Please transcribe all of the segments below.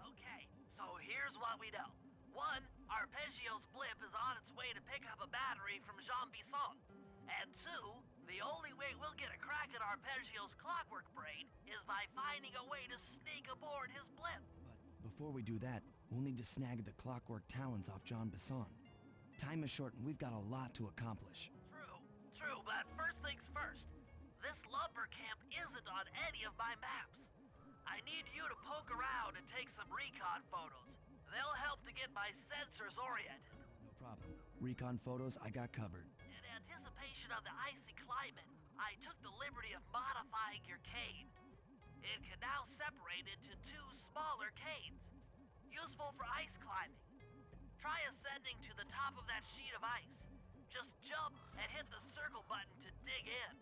Okay, so here's what we know. One, Arpeggio's blimp is on its way to pick up a battery from Jean Bisson. And two, the only way we'll get a crack at Arpeggio's clockwork brain is by finding a way to sneak aboard his blimp. But before we do that, we'll need to snag the clockwork talons off Jean Bisson. Time is short and we've got a lot to accomplish. True, but first things first. This lumber camp isn't on any of my maps. I need you to poke around and take some recon photos. They'll help to get my sensors oriented. No problem. Recon photos, I got covered. In anticipation of the icy climate, I took the liberty of modifying your cane. It can now separate into two smaller canes, useful for ice climbing. Try ascending to the top of that sheet of ice. Just jump and hit the circle button to dig in.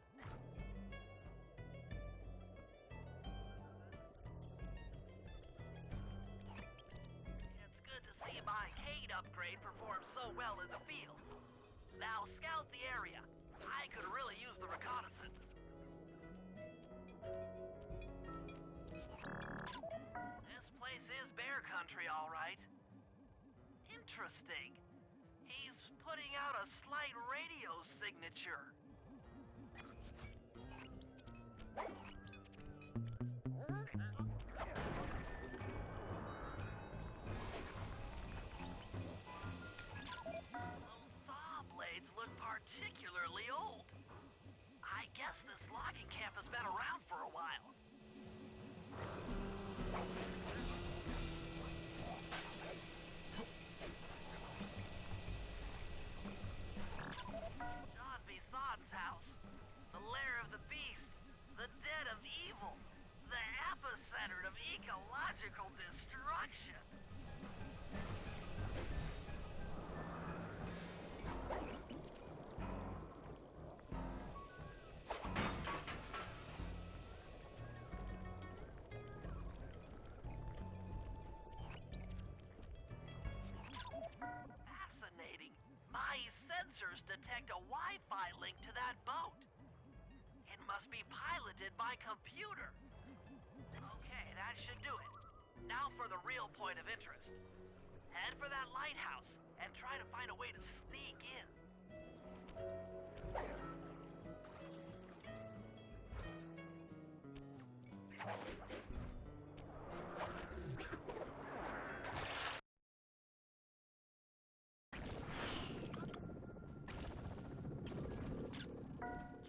It's good to see my cane upgrade perform so well in the field. Now scout the area. I could really use the reconnaissance. This place is bear country, all right. Interesting. He's putting out a slight radio signature. Those saw blades look particularly old. I guess this logging camp has been around for a while. Jean Bisson's house. The lair of the beast. The den of evil. The epicenter of ecological destruction. Fascinating. My sensors detect a Wi-Fi link to that boat. It must be piloted by computer. Okay, that should do it. Now for the real point of interest. Head for that lighthouse and try to find a way to sneak in.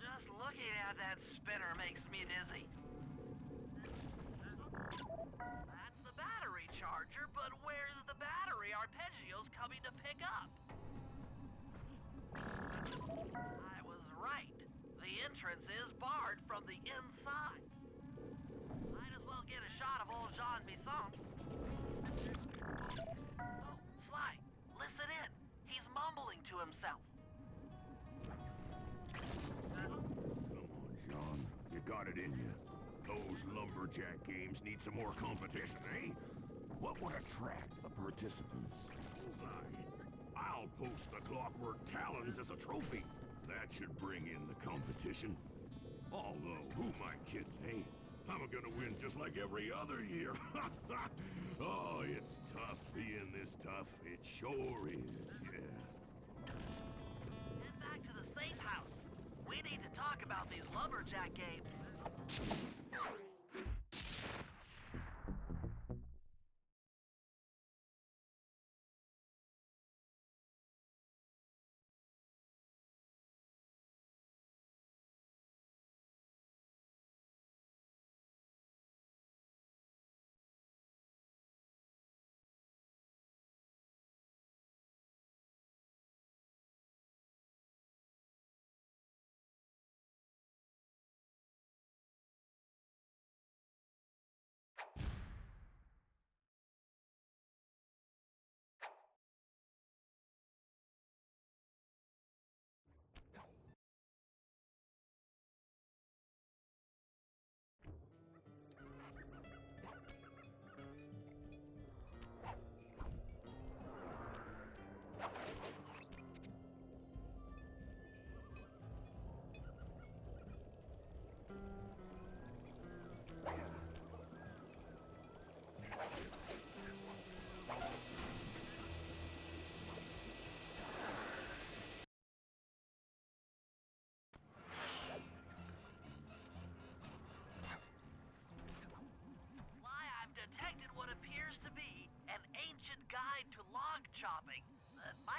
Just looking at that spinner makes me dizzy. That's the battery charger, but where's the battery Arpeggio's coming to pick up? I was right. The entrance is barred from the inside. Might as well get a shot of old Jean Bisson. Oh, Sly, listen in. He's mumbling to himself. Come on, Sean. You got it in you. Those lumberjack games need some more competition, eh? What would attract the participants? Bullseye. I'll post the clockwork talons as a trophy. That should bring in the competition. Although, who am I kidding, eh? I'm gonna win just like every other year. Oh, it's tough being this tough. It sure is, yeah. Head back to the safe house. We need to talk about these lumberjack games.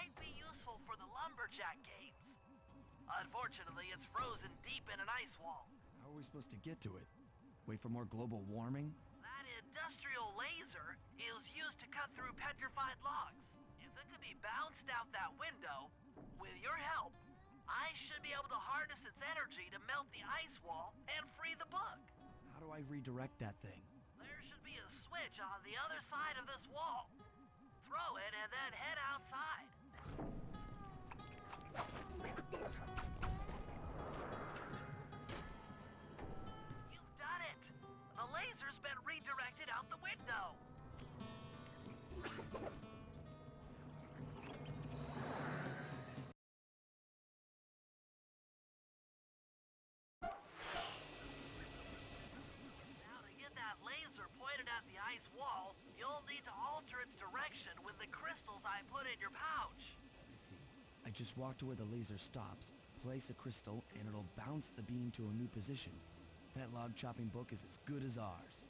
might be useful for the lumberjack games. Unfortunately, it's frozen deep in an ice wall. How are we supposed to get to it? Wait for more global warming? That industrial laser is used to cut through petrified logs. If it could be bounced out that window, with your help, I should be able to harness its energy to melt the ice wall and free the book. How do I redirect that thing? There should be a switch on the other side of this wall. Throw it and then head outside. You've done it! The laser's been redirected out the window. Now to get that laser pointed at the ice wall, you'll need to alter its direction with the crystals I put in your pouch. I see. I just walk to where the laser stops, place a crystal, and it'll bounce the beam to a new position. That log chopping book is as good as ours.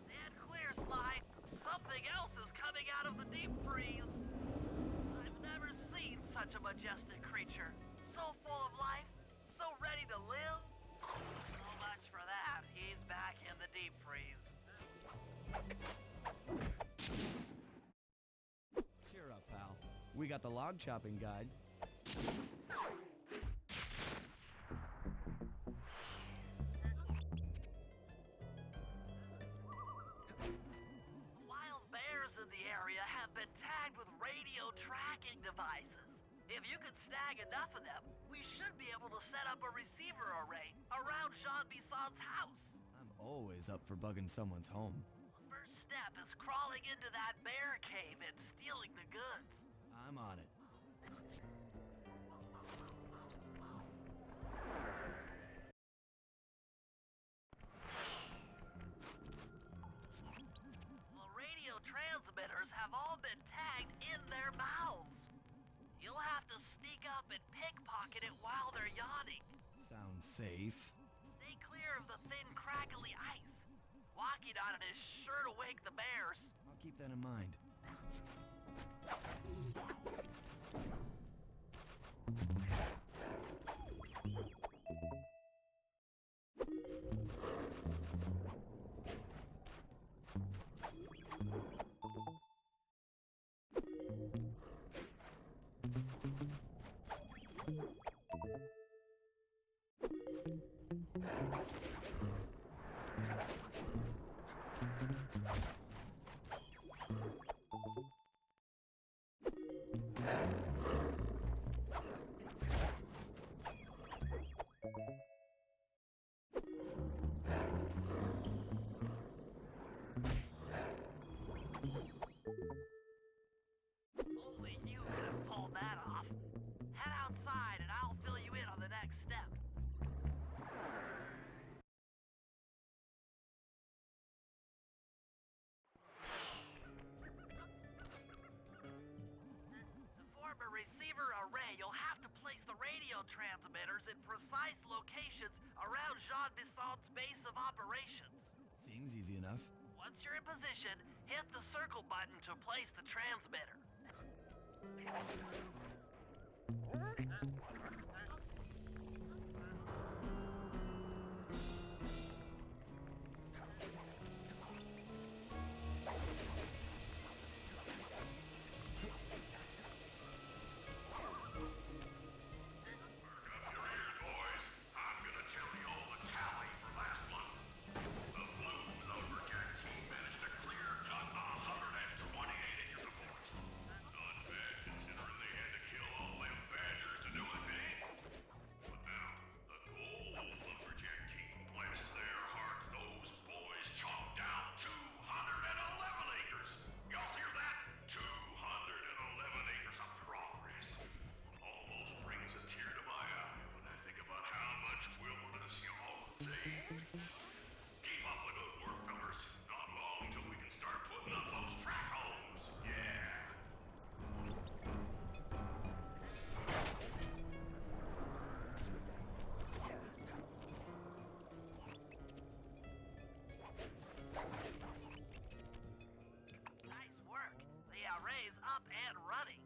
Stand clear, Sly. Something else is coming out of the deep freeze. I've never seen such a majestic creature. So full of life, so ready to live. So much for that. He's back in the deep freeze. Cheer up, pal. We got the log chopping guide. Wild bears in the area have been tagged with radio tracking devices. If you could snag enough of them, we should be able to set up a receiver array around Jean Bisson's house. I'm always up for bugging someone's home. First step is crawling into that bear cave and stealing the goods. I'm on it. The radio transmitters have all been tagged in their mouths. You'll have to sneak up and pickpocket it while they're yawning. Sounds safe. Stay clear of the thin, crackly ice. Walking on it is sure to wake the bears. I'll keep that in mind. receiver array, you'll have to place the radio transmitters in precise locations around Jean Bissant's base of operations. Seems easy enough. Once you're in position, hit the circle button to place the transmitter. Nice work. The array's up and running.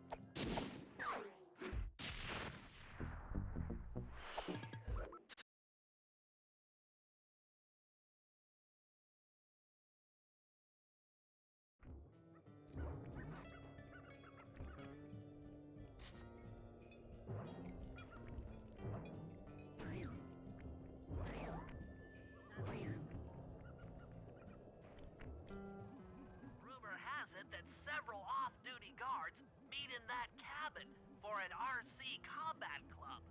Rumor has it that several off-duty guards meet in that cabin for an RC combat club.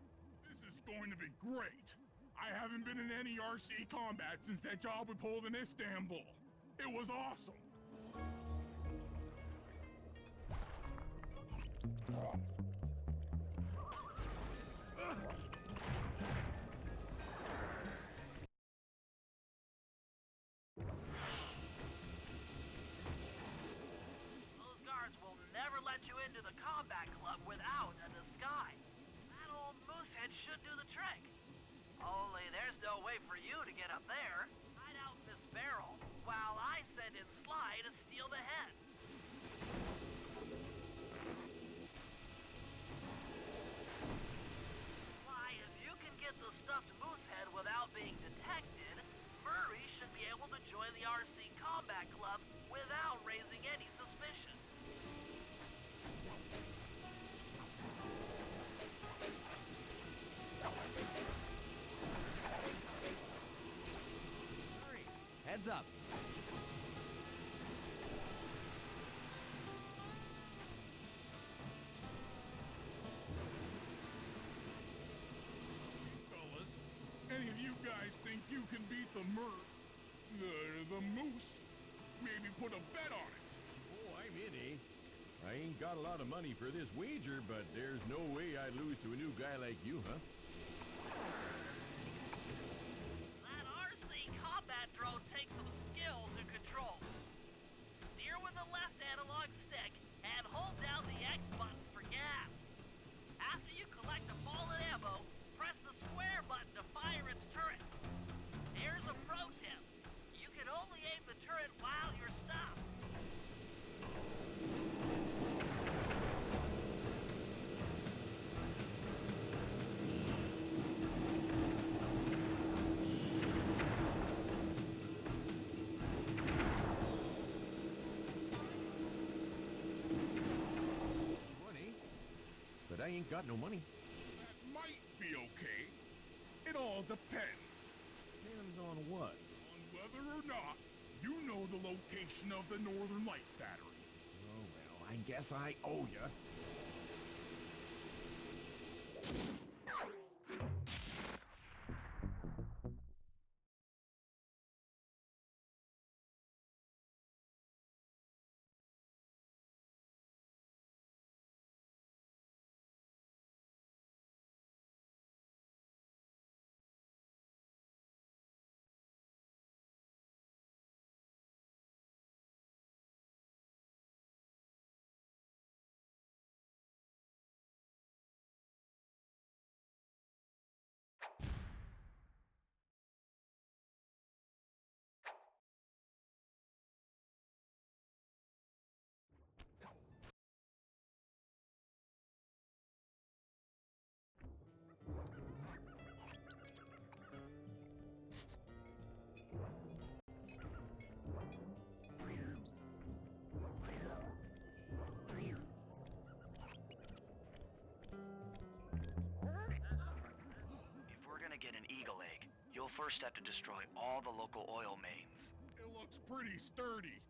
This is going to be great. I haven't been in any RC combat since that job we pulled in Istanbul. It was awesome. Those guards will never let you into the combat club without a disguise. That old moosehead should do the trick. Only there's no way for you to get up there. Hide out in this barrel while I send in Sly to steal the head. Sly, if you can get the stuffed moosehead without being detected, Murray should be able to join the RC Combat Club without raising any suspicion. Hurry! Heads up! Fellas, any of you guys think you can beat the the moose? Maybe put a bet on it. Oh, I'm in, eh? I ain't got a lot of money for this wager, but there's no way I'd lose to a new guy like you, huh? That RC combat drone takes some skill to control. Steer with the left analog stick and hold down the X button for gas. After you collect a ball and ammo, press the square button to fire its turret. Here's a pro tip. You can only aim the turret while you're stopped. Money? But I ain't got no money. That might be okay. It all depends Depends on what? on whether or not you know the location of the Northern Light Battery. Oh, well, I guess I owe ya. first have to destroy all the local oil mains. It looks pretty sturdy.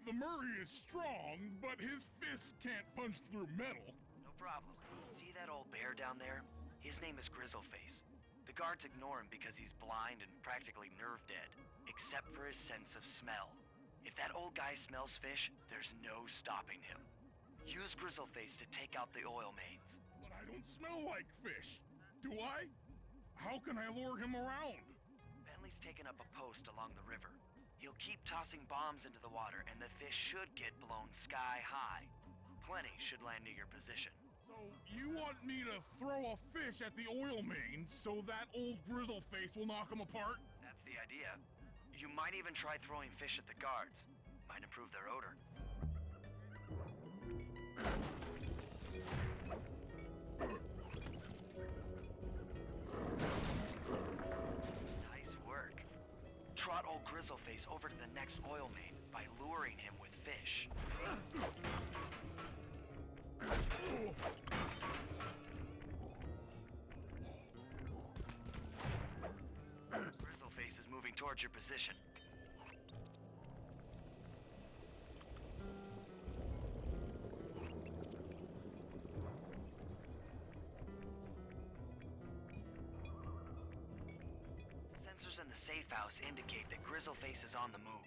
The Murray is strong, but his fists can't punch through metal. No problem. See that old bear down there? His name is Grizzleface. The guards ignore him because he's blind and practically nerve dead, except for his sense of smell. If that old guy smells fish, there's no stopping him. Use Grizzleface to take out the oil mains. But I don't smell like fish. Do I? How can I lure him around? Bentley's taken up a post along the river. He'll keep tossing bombs into the water, and the fish should get blown sky high. Plenty should land near your position. So you want me to throw a fish at the oil mains so that old Grizzleface will knock him apart? That's the idea. You might even try throwing fish at the guards. Might improve their odor. Nice work. Trot old Grizzleface over to the next oil main by luring him with fish. Grizzleface is moving towards your position. Sensors in the safe house indicate that Grizzleface is on the move.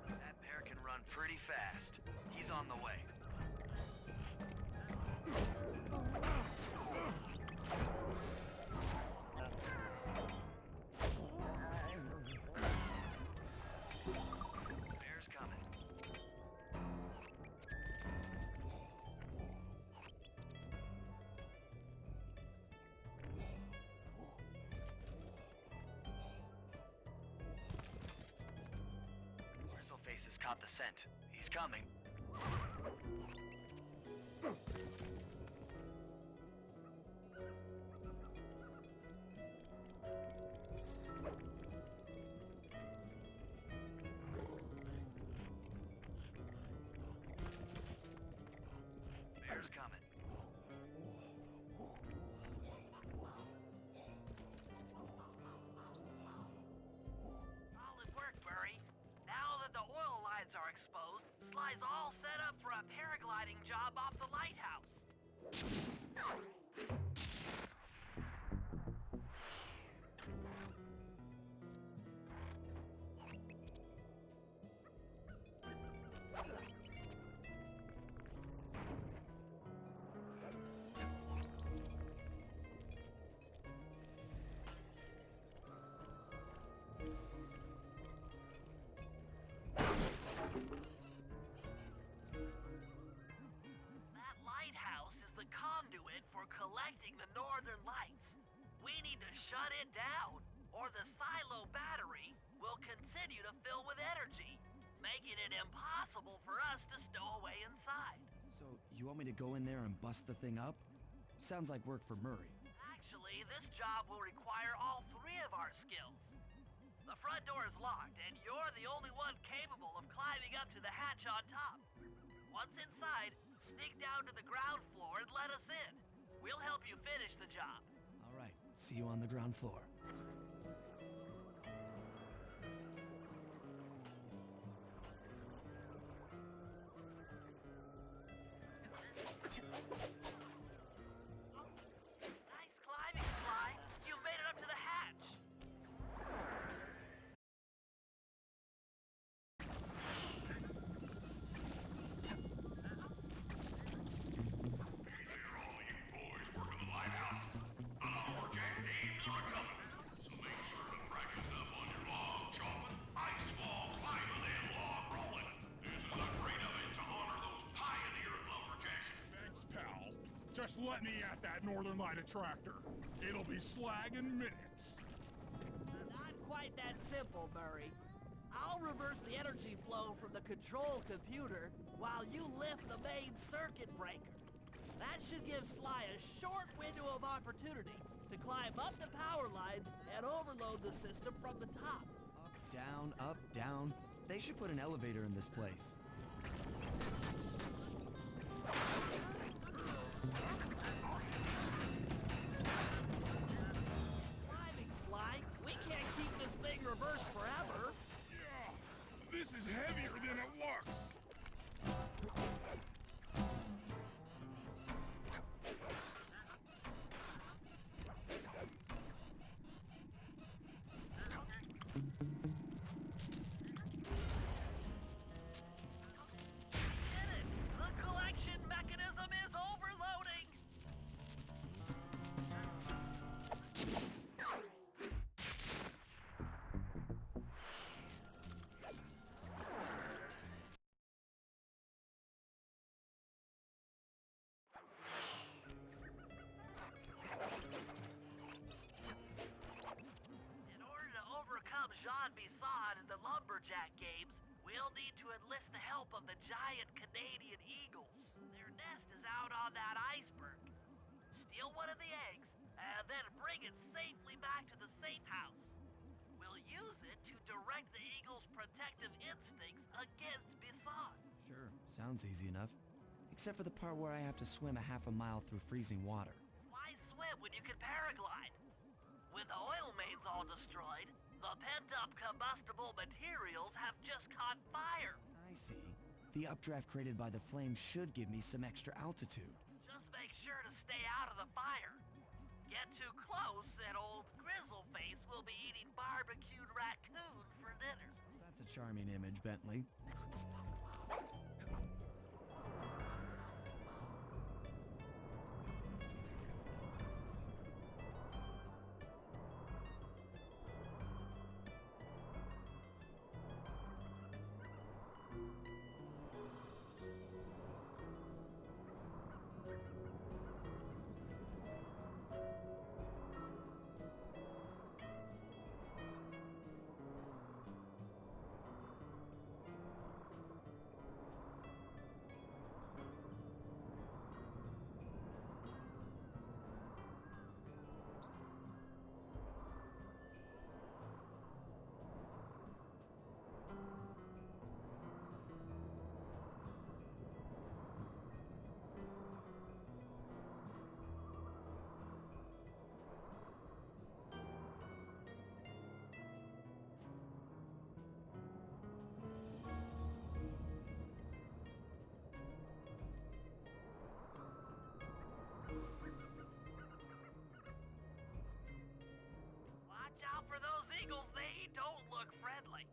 That bear can run pretty fast. He's on the way. Bear's coming. Grizzleface has caught the scent. He's coming. Bear's coming. Solid work, Murray. Now that the oil lines are exposed, Sly's all set up for a paragliding job off the lighthouse. That lighthouse is the conduit for collecting the northern lights. We need to shut it down, or the silo battery will continue to fill with energy, making it impossible for us to stow away inside. So, you want me to go in there and bust the thing up? Sounds like work for Murray. Actually, this job will require all three of our skills. The front door is locked, and you're the only one capable of climbing up to the hatch on top. Once inside, sneak down to the ground floor and let us in. We'll help you finish the job. All right, see you on the ground floor. Nice climbing, Sly. You've made it up to the hatch. All you boys working the lighthouse. Lumberjack games are coming. So make sure to practice up on your log chopping, ice wall climbing, and log rolling. This is a great event to honor those pioneer lumberjacks. Thanks, pal. Just let me at that Northern Light attractor. It'll be slag in minutes. Not quite that simple, Murray. I'll reverse the energy flow from the control computer while you lift the main circuit breaker. That should give Sly a short window of opportunity to climb up the power lines and overload the system from the top. Up, down, They should put an elevator in this place. Climbing, Sly. We can't keep this thing reversed forever. Yeah, this is heavier than it looks. Get it! The collection mechanism is overloading! In order to overcome Jean Bisson in the Lumberjack games, we'll need to enlist the help of the giant Canadian eagles. Their nest is out on that iceberg. Steal one of the eggs, and then bring it safely back to the safe house. We'll use it to direct the eagles' protective instincts against Bisson. Sure, sounds easy enough. Except for the part where I have to swim a half a mile through freezing water. Why swim when you can paraglide? With the oil mains all destroyed, the pent-up combustible materials have just caught fire. I see. The updraft created by the flames should give me some extra altitude. Just make sure to stay out of the fire. Get too close and old Grizzleface will be eating barbecued raccoon for dinner. That's a charming image, Bentley. Watch out for those eagles, they don't look friendly.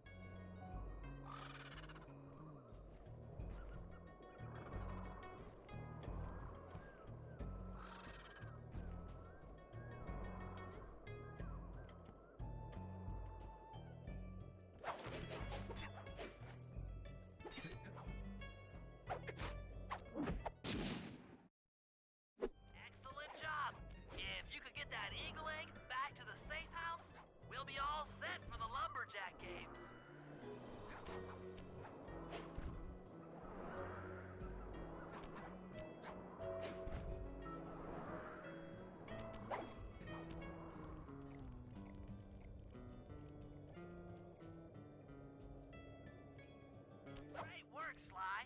Excellent job. If you could get that eagle egg back to the safe house, we'll be all set for the Lumberjack games. Great work, Sly.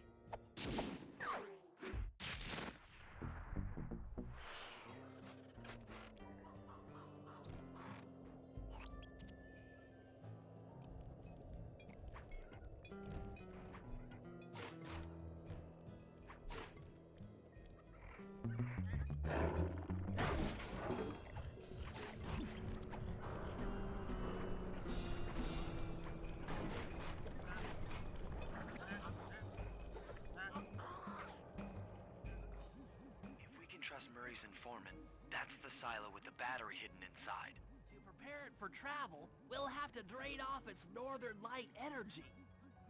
If we can trust Murray's informant, that's the silo with the battery hidden inside. To prepare it for travel, we'll have to drain off its northern light energy.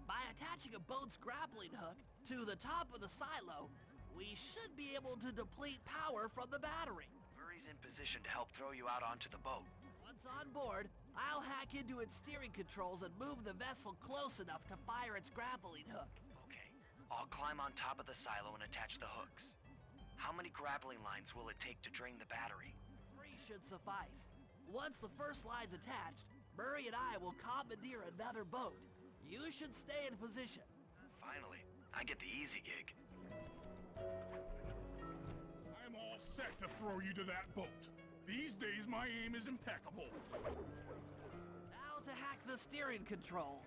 By attaching a boat's grappling hook to the top of the silo, we should be able to deplete power from the battery. Murray's in position to help throw you out onto the boat. Once on board, I'll hack into its steering controls and move the vessel close enough to fire its grappling hook. Okay, I'll climb on top of the silo and attach the hooks. How many grappling lines will it take to drain the battery? 3 should suffice. Once the first line's attached, Murray and I will commandeer another boat. You should stay in position. Finally, I get the easy gig. I'm all set to throw you to that boat. These days, my aim is impeccable. Now to hack the steering controls.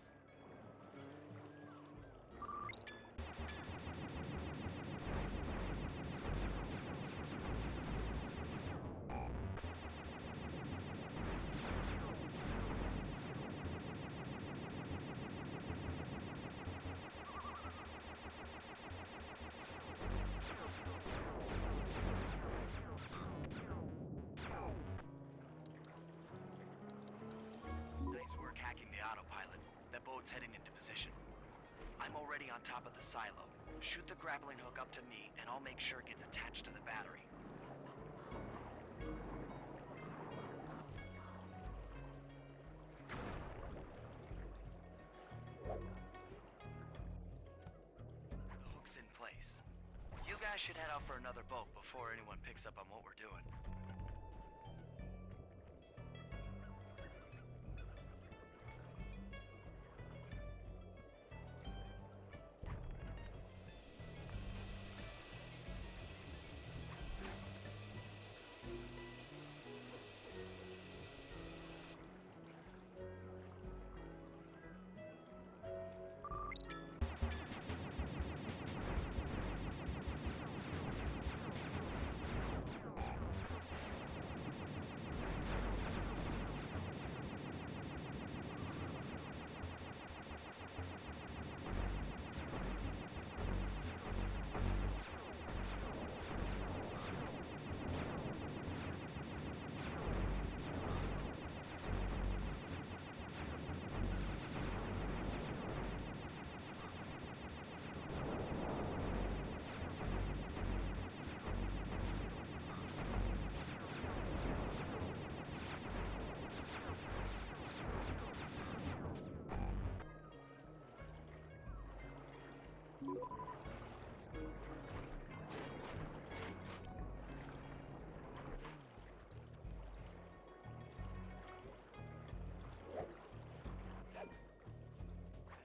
Nice work hacking the autopilot. That boat's heading into position. I'm already on top of the silo. Shoot the grappling hook up to me, and I'll make sure it gets attached to the battery. The hook's in place. You guys should head out for another boat before anyone picks up on what we're doing.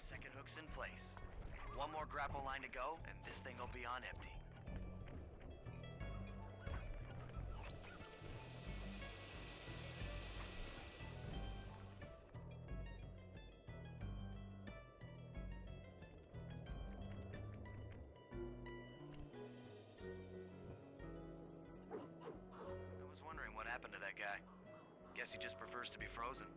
The second hook's in place. One more grapple line to go, and this thing will be on empty. I was wondering what happened to that guy. Guess he just prefers to be frozen.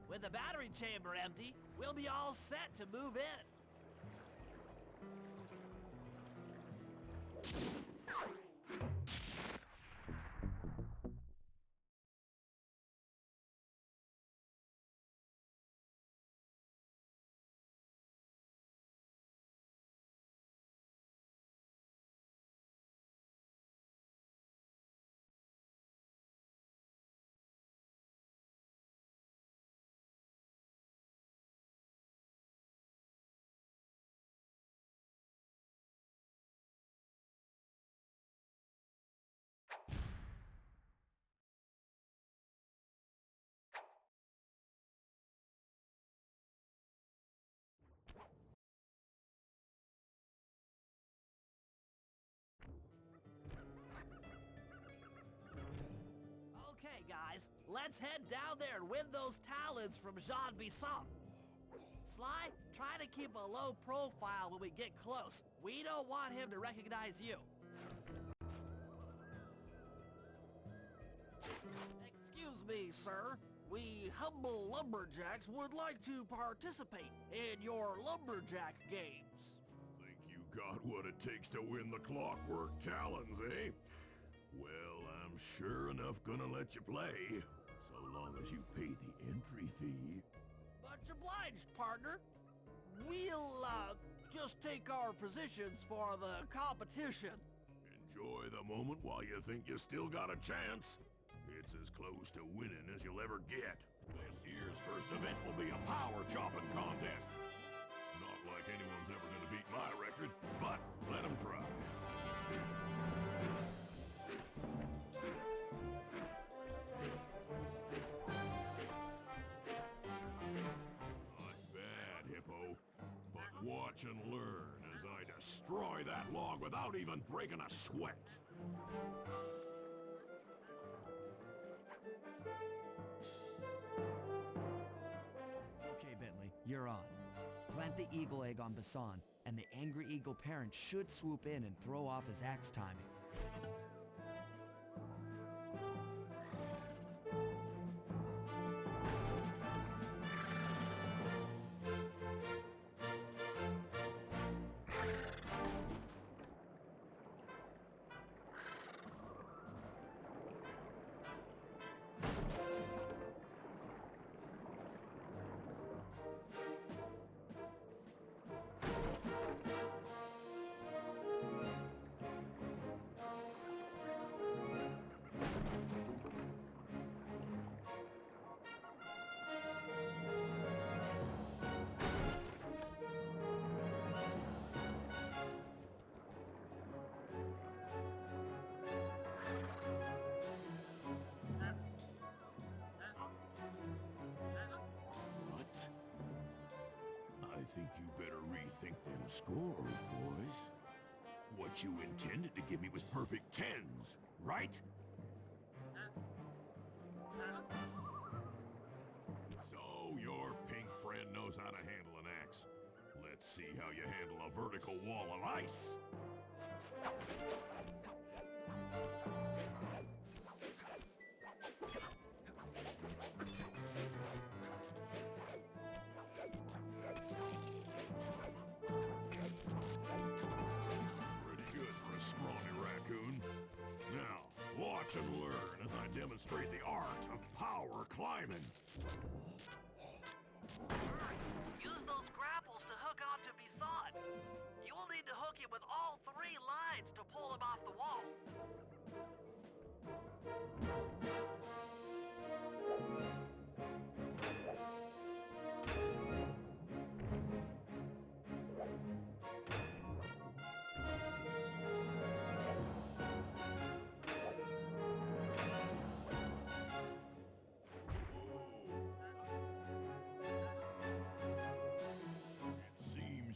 With the battery chamber empty, we'll be all set to move in. Let's head down there and win those talons from Jean Bisson. Sly, try to keep a low profile when we get close. We don't want him to recognize you. Excuse me, sir. We humble lumberjacks would like to participate in your lumberjack games. Think you got what it takes to win the clockwork talons, eh? Well, I'm sure enough gonna let you play, so long as you pay the entry fee. Much obliged, partner. We'll, just take our positions for the competition. Enjoy the moment while you think you still got a chance. It's as close to winning as you'll ever get. This year's first event will be a power chopping contest. Not like anyone's ever gonna beat my record, but let them try. Not bad, Hippo. But watch and learn as I destroy that log without even breaking a sweat. Okay, Bentley, you're on. Plant the eagle egg on Bassan, and the angry eagle parent should swoop in and throw off his axe timing. I think you better rethink them scores, boys. What you intended to give me was perfect tens, right? So your pink friend knows how to handle an axe. Let's see how you handle a vertical wall of ice. Watch and learn as I demonstrate the art of power climbing. Use those grapples to hook onto Bisson. You will need to hook him with all 3 lines to pull him off the wall.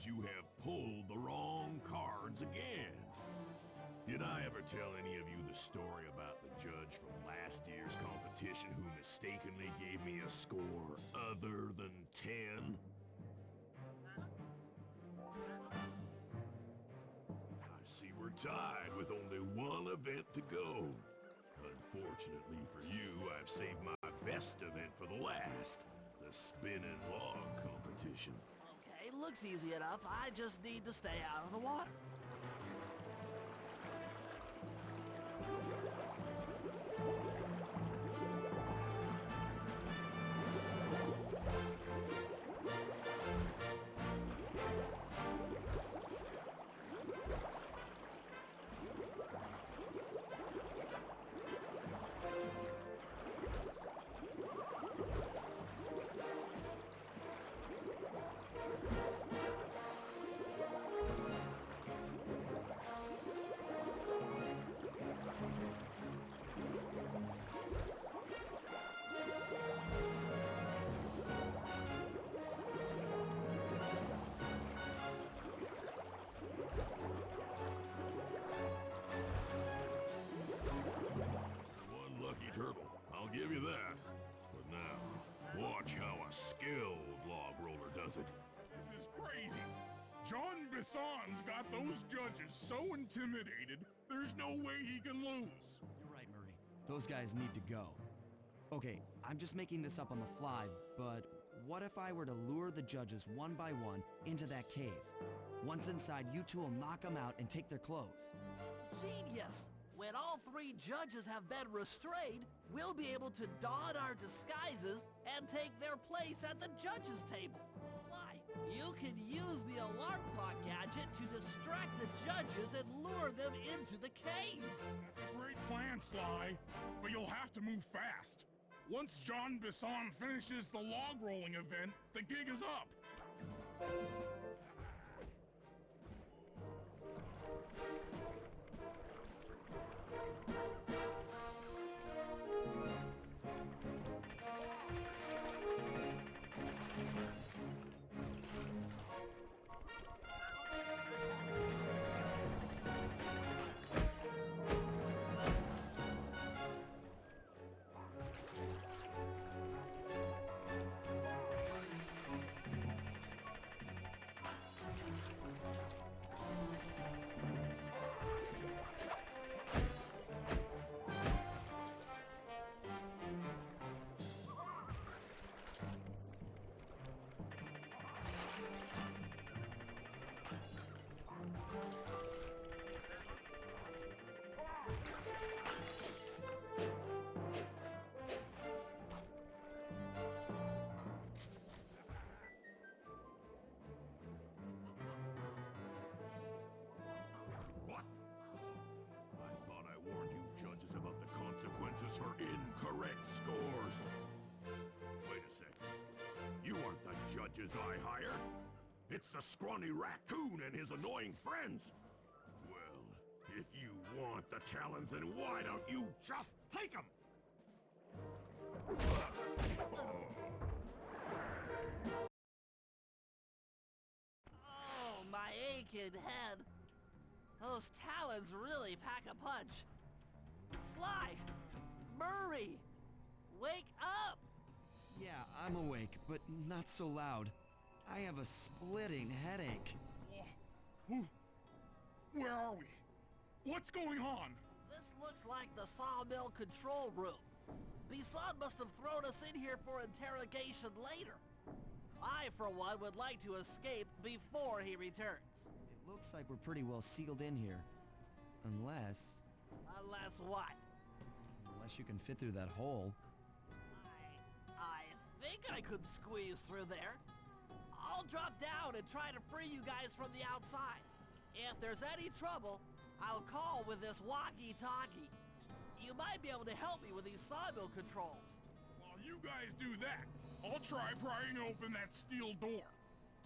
You have pulled the wrong cards again. Did I ever tell any of you the story about the judge from last year's competition who mistakenly gave me a score other than 10? I see we're tied with only one event to go. Unfortunately for you, I've saved my best event for the last, the spinning log competition. It looks easy enough. I just need to stay out of the water. does it. This is crazy. John Bisson's got those judges so intimidated, there's no way he can lose. You're right, Murray. Those guys need to go. Okay, I'm just making this up on the fly, but what if I were to lure the judges one by one into that cave? Once inside, you two will knock them out and take their clothes. Genius! When all 3 judges have been restrained, we'll be able to don our disguises and take their place at the judges' table. Sly, you can use the alarm clock gadget to distract the judges and lure them into the cave. That's a great plan, Sly, but you'll have to move fast. Once John Bisson finishes the log rolling event, the gig is up. What? I thought I warned you judges about the consequences for incorrect scores. Wait a second. You aren't the judges I hired. It's the scrawny raccoon and his annoying friends. Well, if you want the talent, then why don't you just take them? Oh, my aching head. Those talons really pack a punch. Sly! Murray! Wake up! Yeah, I'm awake, but not so loud. I have a splitting headache. Where are we? What's going on? This looks like the sawmill control room. Bisson must have thrown us in here for interrogation later. I, for one, would like to escape before he returns. It looks like we're pretty well sealed in here. Unless what? Unless you can fit through that hole. I think I could squeeze through there. I'll drop down and try to free you guys from the outside. If there's any trouble, I'll call with this walkie-talkie. You might be able to help me with these sawmill controls. While you guys do that, I'll try prying open that steel door.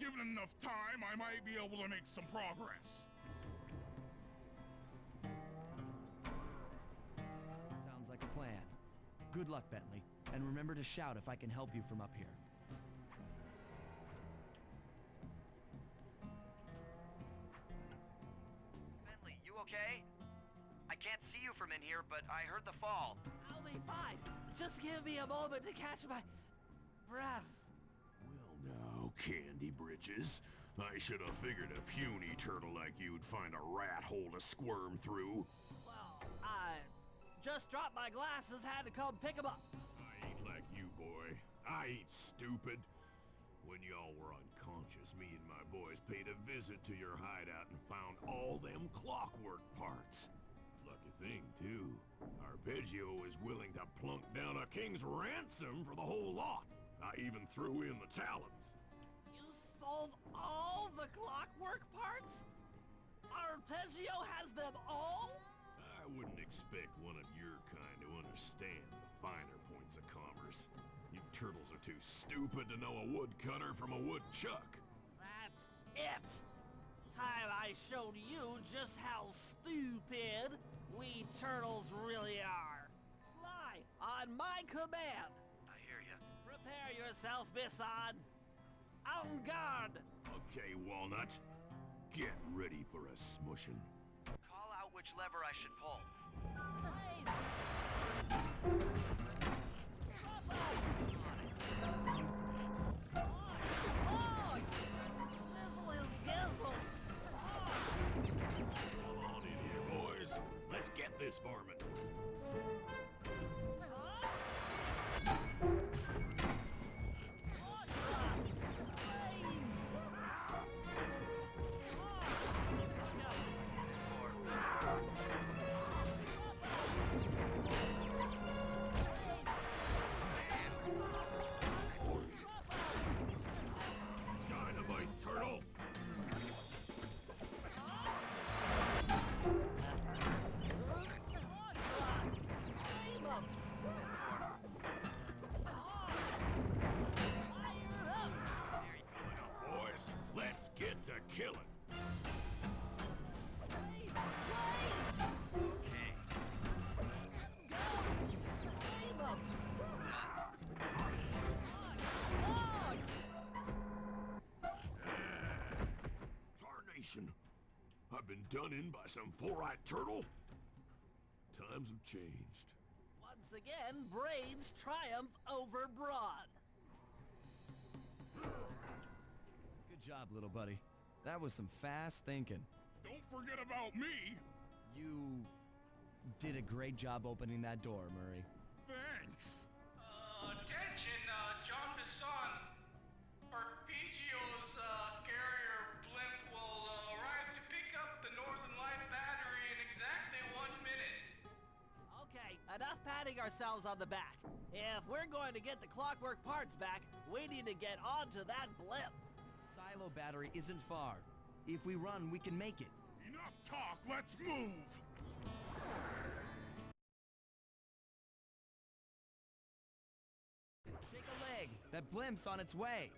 Given enough time, I might be able to make some progress. Sounds like a plan. Good luck, Bentley. And remember to shout if I can help you from up here. Bentley, you okay? I can't see you from in here, but I heard the fall. I'll be fine. Just give me a moment to catch my breath. Well now, Candy Britches. I should have figured a puny turtle like you'd find a rat hole to squirm through. Well, I just dropped my glasses, had to come pick them up. I ain't like you, boy. I ain't stupid. When y'all were unconscious, me and my boys paid a visit to your hideout and found all them clockwork parts. Lucky thing, too. Arpeggio is willing to plunk down a king's ransom for the whole lot. I even threw in the talons. You sold all the clockwork parts? Arpeggio has them all? I wouldn't expect one of your kind to understand the finer points of commerce. You turtles are too stupid to know a woodcutter from a woodchuck. That's it. Time I showed you just how stupid we turtles really are. Sly, on my command. I hear you. Prepare yourself, Bisson. En garde. Okay, Walnut. Get ready for a smushing. Call out which lever I should pull. Wait. On. this varmint. Dynamite turtle! Coming up, boys. Let's get to killing. Tarnation! I've been done in by some four-eyed turtle? Times have changed. Once again, brains triumph over brawn. Good job, little buddy. That was some fast thinking. Don't forget about me! You did a great job opening that door, Murray. Thanks! Attention, John Bisson. Arpeggio's carrier blimp will arrive to pick up the Northern Light battery in exactly 1 minute. Okay, enough patting ourselves on the back. If we're going to get the clockwork parts back, we need to get onto that blimp. Silo battery isn't far. If we run, we can make it. Enough talk, let's move! Shake a leg. That blimp's on its way.